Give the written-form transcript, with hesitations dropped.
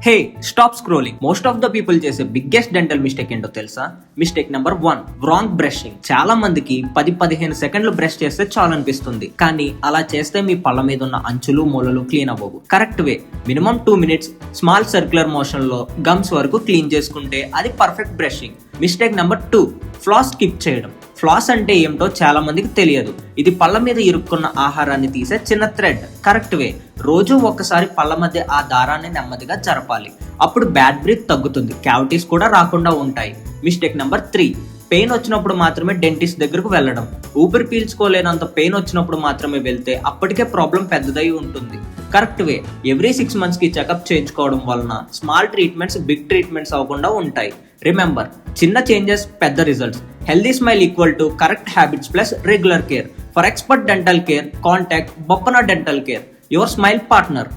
Hey stop scrolling. Most of the people చేసే biggest dental mistake ఏంటో తెలుసా? Mistake number 1, wrong brushing. చాలా మందికి 10-15 సెకండ్లు బ్రష్ చేస్తే చాలు అనిపిస్తుంది, కానీ అలా చేస్తే మీ పళ్ళ మీద ఉన్న అంచులు మూలలు క్లీన్ అవ్వవు. Correct way minimum 2 minutes small circular motion లో గమ్స్ వరకు క్లీన్ చేసుకుంటే అది perfect brushing. Mistake number 2, floss skip చేయడం. ఫ్లాస్ అంటే ఏమిటో చాలా మందికి తెలియదు. ఇది పళ్ళ మీద ఇరుక్కున్న ఆహారాన్ని తీసే చిన్న థ్రెడ్. కరెక్ట్ వే రోజు ఒక్కసారి పళ్ళ మధ్య ఆ దారాన్ని నెమ్మదిగా జరపాలి. అప్పుడు బ్యాడ్ బ్రీత్ తగ్గుతుంది, క్యావిటీస్ కూడా రాకుండా ఉంటాయి. మిస్టేక్ నెంబర్ 3, పెయిన్ వచ్చినప్పుడు మాత్రమే డెంటిస్ట్ దగ్గరకు వెళ్ళడం. ఊపిరి పీల్చుకోలేనంత పెయిన్ వచ్చినప్పుడు మాత్రమే వెళ్తే అప్పటికే ప్రాబ్లం పెద్దదై ఉంటుంది. కరెక్ట్ వే ఎవ్రీ 6 months కి చెకప్ చేయించుకోవడం వలన స్మాల్ ట్రీట్మెంట్స్ బిగ్ ట్రీట్మెంట్స్ అవ్వకుండా ఉంటాయి. రిమెంబర్, చిన్న చేంజెస్ పెద్ద results. Healthy smile equal to correct habits plus regular care. For expert dental care contact Boppana dental care, your smile partner.